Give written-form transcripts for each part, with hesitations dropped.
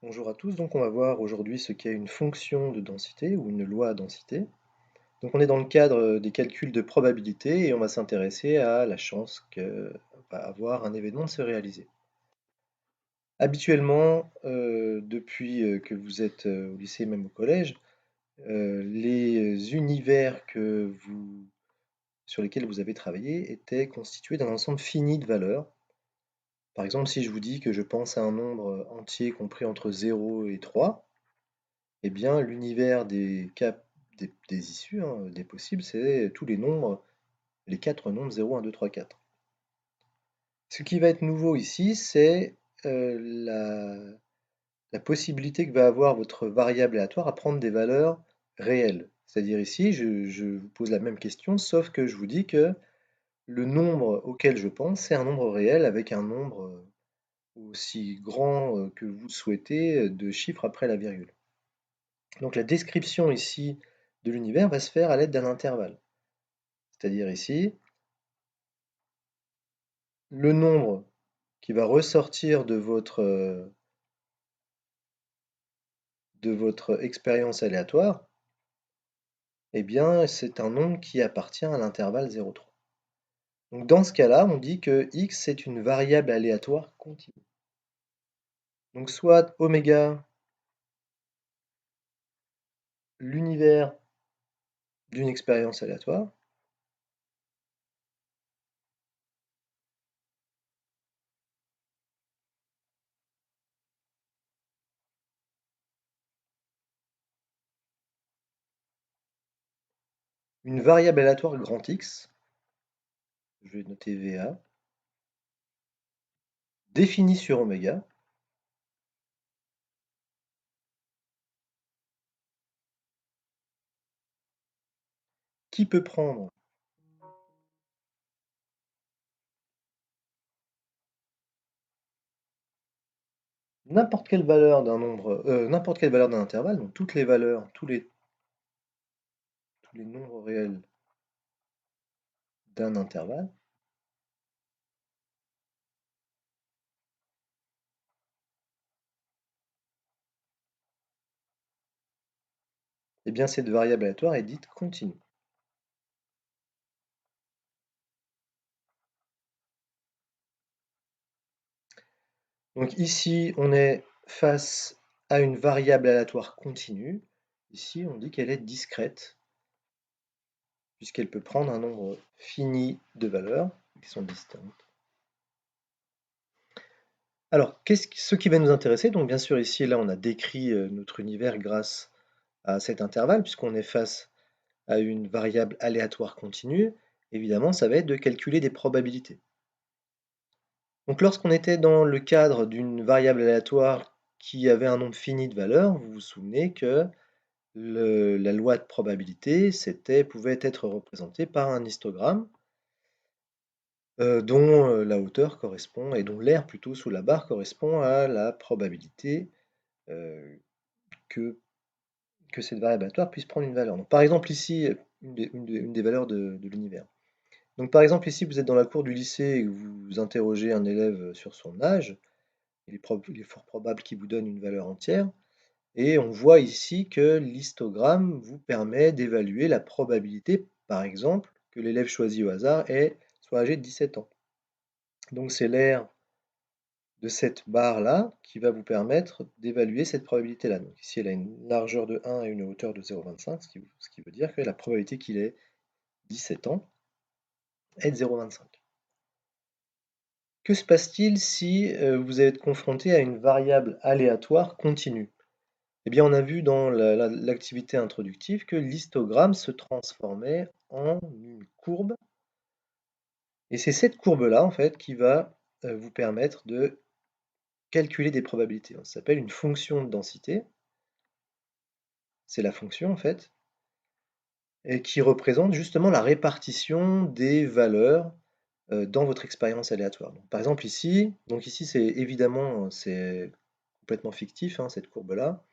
Bonjour à tous, donc on va voir aujourd'hui ce qu'est une fonction de densité ou une loi à densité. Donc on est dans le cadre des calculs de probabilité et on va s'intéresser à la chance que va avoir un événement de se réaliser. Habituellement, depuis que vous êtes au lycée, même au collège, les univers sur lesquels vous avez travaillé étaient constitués d'un ensemble fini de valeurs. Par exemple, si je vous dis que je pense à un nombre entier compris entre 0 et 3, eh bien, l'univers des issues, hein, des possibles, c'est tous les nombres, les quatre nombres 0, 1, 2, 3, 4. Ce qui va être nouveau ici, c'est la possibilité que va avoir votre variable aléatoire à prendre des valeurs réelles. C'est-à-dire ici, je vous pose la même question, sauf que je vous dis que le nombre auquel je pense, c'est un nombre réel avec un nombre aussi grand que vous souhaitez de chiffres après la virgule. Donc la description ici de l'univers va se faire à l'aide d'un intervalle. C'est-à-dire ici, le nombre qui va ressortir de votre expérience aléatoire, eh bien, c'est un nombre qui appartient à l'intervalle 0,3. Donc dans ce cas-là, on dit que x c'est une variable aléatoire continue. Donc soit oméga, l'univers d'une expérience aléatoire, une variable aléatoire grand X, je vais noter VA, définie sur oméga, qui peut prendre n'importe quelle valeur d'un nombre, n'importe quelle valeur d'un intervalle, donc toutes les valeurs, tous les nombres réels d'un intervalle, eh bien cette variable aléatoire est dite continue. Donc ici, on est face à une variable aléatoire continue. Ici, on dit qu'elle est discrète, puisqu'elle peut prendre un nombre fini de valeurs qui sont distinctes. Alors, ce qui va nous intéresser, donc bien sûr ici, là, on a décrit notre univers grâce à cet intervalle, puisqu'on est face à une variable aléatoire continue. Évidemment, ça va être de calculer des probabilités. Donc lorsqu'on était dans le cadre d'une variable aléatoire qui avait un nombre fini de valeurs, vous vous souvenez que la loi de probabilité pouvait être représentée par un histogramme dont la hauteur correspond, et dont l'aire plutôt sous la barre correspond à la probabilité euh, que, que cette variable aléatoire puisse prendre une valeur. Donc, par exemple ici, une des valeurs de l'univers. Donc par exemple ici, vous êtes dans la cour du lycée et que vous interrogez un élève sur son âge, il est fort probable qu'il vous donne une valeur entière. Et on voit ici que l'histogramme vous permet d'évaluer la probabilité, par exemple, que l'élève choisi au hasard soit âgé de 17 ans. Donc c'est l'aire de cette barre-là qui va vous permettre d'évaluer cette probabilité-là. Donc ici, elle a une largeur de 1 et une hauteur de 0,25, ce qui veut dire que la probabilité qu'il ait 17 ans est de 0,25. Que se passe-t-il si vous êtes confronté à une variable aléatoire continue? Eh bien, on a vu dans l'activité introductive que l'histogramme se transformait en une courbe, et c'est cette courbe-là, en fait, qui va vous permettre de calculer des probabilités. Ça s'appelle une fonction de densité, c'est la fonction, en fait, et qui représente justement la répartition des valeurs dans votre expérience aléatoire. Donc, par exemple ici, c'est évidemment c'est complètement fictif, hein, cette courbe-là.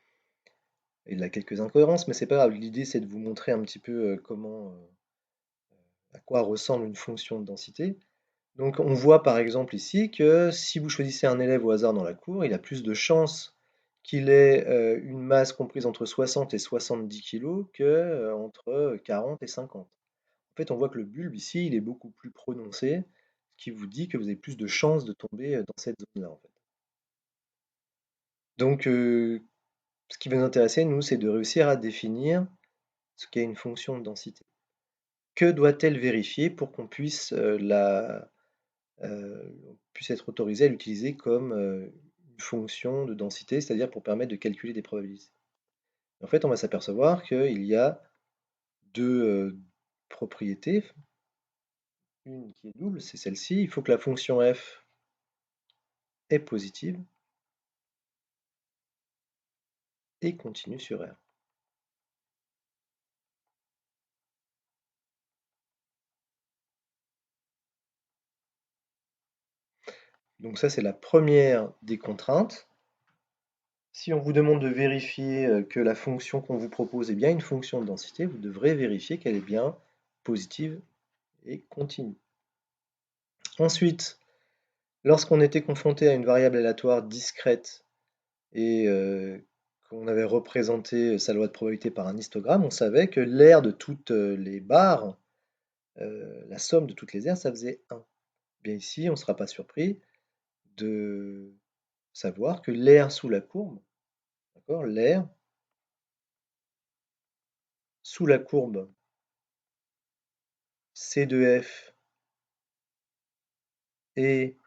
Il a quelques incohérences, mais c'est pas grave. L'idée, c'est de vous montrer un petit peu à quoi ressemble une fonction de densité. Donc, on voit par exemple ici que si vous choisissez un élève au hasard dans la cour, il a plus de chances qu'il ait une masse comprise entre 60 et 70 kg que entre 40 et 50. En fait, on voit que le bulbe ici, il est beaucoup plus prononcé, ce qui vous dit que vous avez plus de chances de tomber dans cette zone-là, en fait. Donc, ce qui va nous intéresser, nous, c'est de réussir à définir ce qu'est une fonction de densité. Que doit-elle vérifier pour qu'on puisse puisse être autorisé à l'utiliser comme une fonction de densité, c'est-à-dire pour permettre de calculer des probabilités. En fait, on va s'apercevoir qu'il y a deux propriétés. Une qui est double, c'est celle-ci. Il faut que la fonction f est positive et continue sur R. Donc ça, c'est la première des contraintes. Si on vous demande de vérifier que la fonction qu'on vous propose est bien une fonction de densité, vous devrez vérifier qu'elle est bien positive et continue. Ensuite, lorsqu'on était confronté à une variable aléatoire discrète et qu'on avait représenté sa loi de probabilité par un histogramme, on savait que l'aire de toutes les barres, la somme de toutes les aires, ça faisait 1. Bien ici, on ne sera pas surpris de savoir que l'aire sous la courbe, d'accord, l'aire sous la courbe C de F et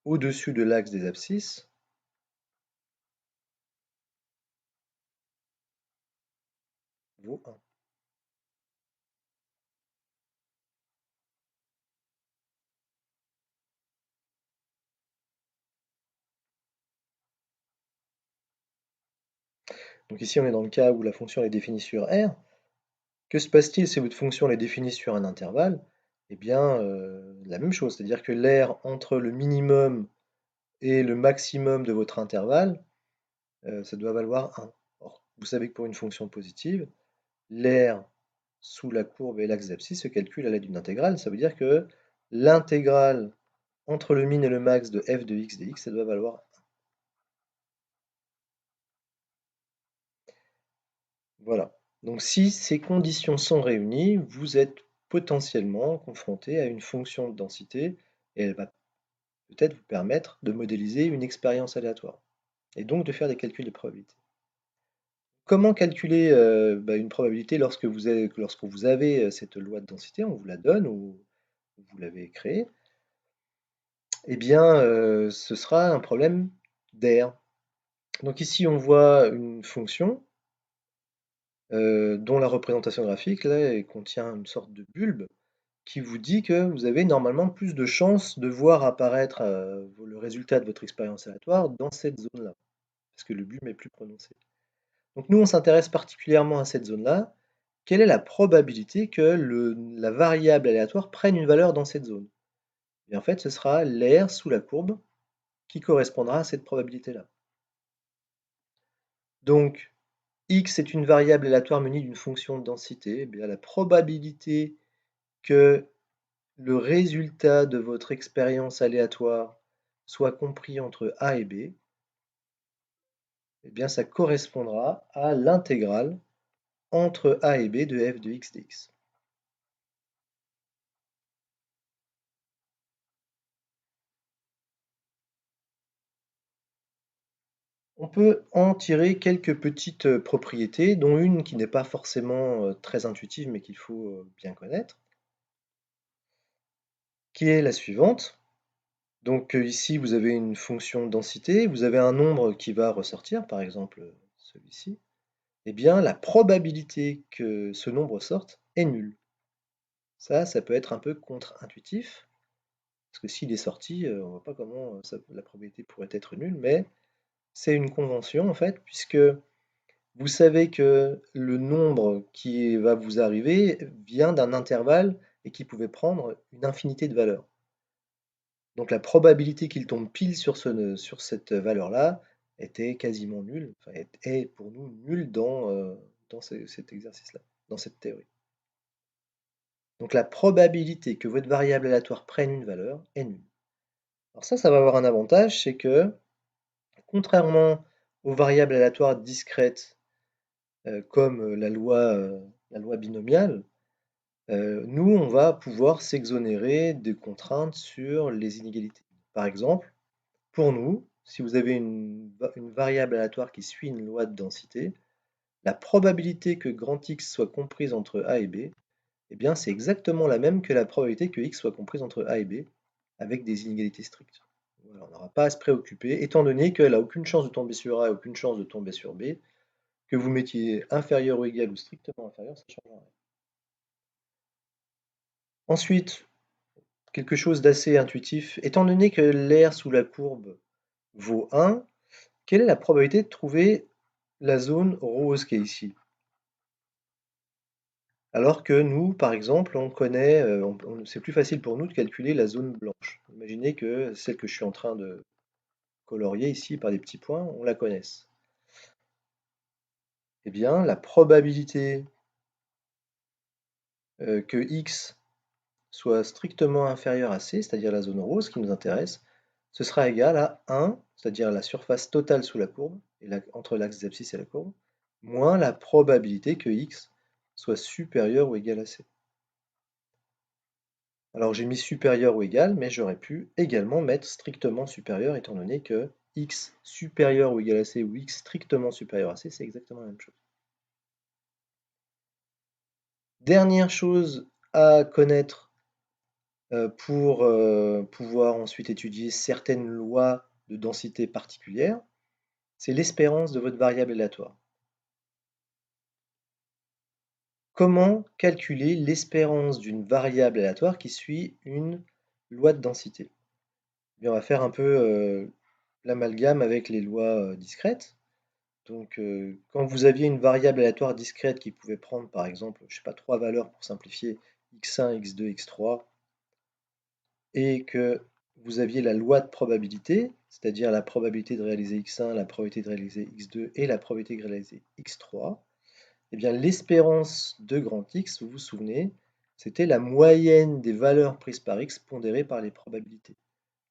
au-dessus de l'axe des abscisses vaut 1. Donc ici, on est dans le cas où la fonction est définie sur R. Que se passe-t-il si votre fonction est définie sur un intervalle? Eh bien, la même chose, c'est-à-dire que l'aire entre le minimum et le maximum de votre intervalle, ça doit valoir 1. Or, vous savez que pour une fonction positive, l'aire sous la courbe et l'axe d'abscisse se calcule à l'aide d'une intégrale. Ça veut dire que l'intégrale entre le min et le max de f de x dx, ça doit valoir 1. Voilà. Donc si ces conditions sont réunies, vous êtes potentiellement confronté à une fonction de densité et elle va peut-être vous permettre de modéliser une expérience aléatoire et donc de faire des calculs de probabilité. Comment calculer une probabilité lorsque vous avez cette loi de densité, on vous la donne ou vous l'avez créée? Eh bien, ce sera un problème d'air. Donc ici, on voit une fonction dont la représentation graphique là, elle contient une sorte de bulbe qui vous dit que vous avez normalement plus de chances de voir apparaître le résultat de votre expérience aléatoire dans cette zone-là, parce que le bulbe est plus prononcé. Donc nous, on s'intéresse particulièrement à cette zone-là. Quelle est la probabilité que la variable aléatoire prenne une valeur dans cette zone? Et en fait, ce sera l'aire sous la courbe qui correspondra à cette probabilité-là. Donc, x est une variable aléatoire munie d'une fonction de densité. Eh bien, la probabilité que le résultat de votre expérience aléatoire soit compris entre a et b, eh bien, ça correspondra à l'intégrale entre a et b de f de x dx. On peut en tirer quelques petites propriétés, dont une qui n'est pas forcément très intuitive, mais qu'il faut bien connaître, qui est la suivante. Donc ici, vous avez une fonction de densité, vous avez un nombre qui va ressortir, par exemple celui-ci. Eh bien, la probabilité que ce nombre sorte est nulle. Ça peut être un peu contre-intuitif, parce que s'il est sorti, on ne voit pas comment la probabilité pourrait être nulle, mais c'est une convention en fait, puisque vous savez que le nombre qui va vous arriver vient d'un intervalle et qui pouvait prendre une infinité de valeurs. Donc la probabilité qu'il tombe pile sur cette valeur-là était quasiment nulle, enfin, est pour nous nulle dans cet exercice-là, dans cette théorie. Donc la probabilité que votre variable aléatoire prenne une valeur est nulle. Alors ça va avoir un avantage, c'est que contrairement aux variables aléatoires discrètes, comme la loi binomiale, nous, on va pouvoir s'exonérer des contraintes sur les inégalités. Par exemple, pour nous, si vous avez une variable aléatoire qui suit une loi de densité, la probabilité que grand X soit comprise entre A et B, eh bien, c'est exactement la même que la probabilité que X soit comprise entre A et B, avec des inégalités strictes. Voilà, on n'aura pas à se préoccuper, étant donné qu'elle n'a aucune chance de tomber sur A et aucune chance de tomber sur B, que vous mettiez inférieur ou égal ou strictement inférieur, ça ne change rien. Ensuite, quelque chose d'assez intuitif, étant donné que l'air sous la courbe vaut 1, quelle est la probabilité de trouver la zone rose qui est ici? Alors que nous, par exemple, on connaît, c'est plus facile pour nous de calculer la zone blanche. Imaginez que celle que je suis en train de colorier ici par des petits points, on la connaisse. Eh bien, la probabilité que x soit strictement inférieur à c, c'est-à-dire la zone rose qui nous intéresse, ce sera égal à 1, c'est-à-dire la surface totale sous la courbe, entre l'axe des abscisses et la courbe, moins la probabilité que x soit supérieur ou égal à c. Alors j'ai mis supérieur ou égal, mais j'aurais pu également mettre strictement supérieur, étant donné que x supérieur ou égal à c ou x strictement supérieur à c, c'est exactement la même chose. Dernière chose à connaître pour pouvoir ensuite étudier certaines lois de densité particulières, c'est l'espérance de votre variable aléatoire. Comment calculer l'espérance d'une variable aléatoire qui suit une loi de densité? Eh bien, on va faire un peu l'amalgame avec les lois discrètes. Donc, quand vous aviez une variable aléatoire discrète qui pouvait prendre, par exemple, je sais pas, trois valeurs pour simplifier, x1, x2, x3, et que vous aviez la loi de probabilité, c'est-à-dire la probabilité de réaliser x1, la probabilité de réaliser x2 et la probabilité de réaliser x3, eh bien l'espérance de grand X, vous vous souvenez, c'était la moyenne des valeurs prises par X pondérées par les probabilités.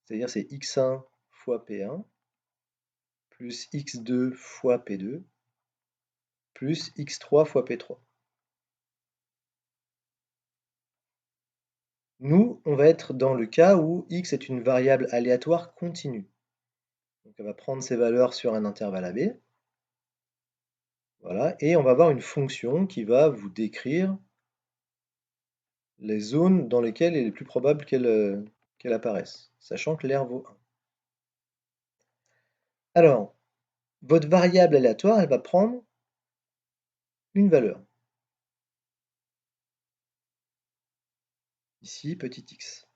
C'est-à-dire c'est x1 fois P1 plus x2 fois P2 plus x3 fois P3. Nous, on va être dans le cas où x est une variable aléatoire continue. Donc elle va prendre ses valeurs sur un intervalle AB. Voilà, et on va avoir une fonction qui va vous décrire les zones dans lesquelles il est plus probable qu'elle apparaisse, sachant que l'air vaut 1. Alors, votre variable aléatoire, elle va prendre une valeur. Ici, petit x.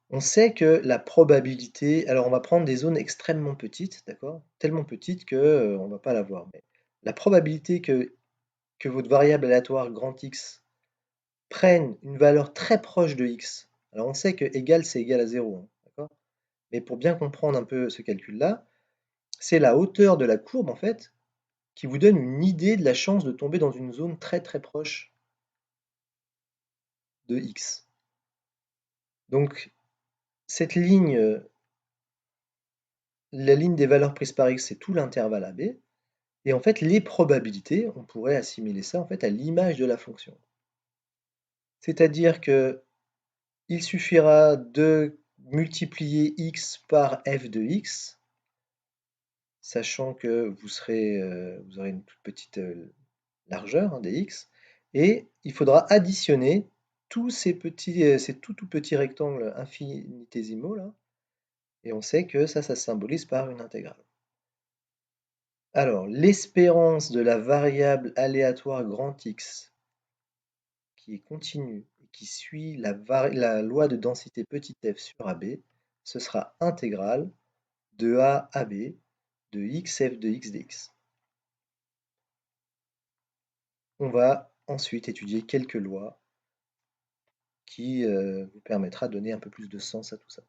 On sait que la probabilité, alors on va prendre des zones extrêmement petites, d'accord? Tellement petites que on ne va pas la voir. Mais la probabilité que votre variable aléatoire grand X prenne une valeur très proche de x, alors on sait que égal c'est égal à 0, hein, d'accord? Mais pour bien comprendre un peu ce calcul-là, c'est la hauteur de la courbe en fait qui vous donne une idée de la chance de tomber dans une zone très très proche de x. Donc cette ligne, la ligne des valeurs prises par x, c'est tout l'intervalle AB. Et en fait, les probabilités, on pourrait assimiler ça en fait à l'image de la fonction. C'est-à-dire que il suffira de multiplier x par f de x, sachant que vous aurez une toute petite largeur des x, et il faudra additionner tous ces tout petits rectangles infinitésimaux là, et on sait que ça se symbolise par une intégrale. Alors, l'espérance de la variable aléatoire grand X qui est continue et qui suit la loi de densité petit f sur AB, ce sera intégrale de A à B de xf de x dx. On va ensuite étudier quelques lois qui vous permettra de donner un peu plus de sens à tout ça.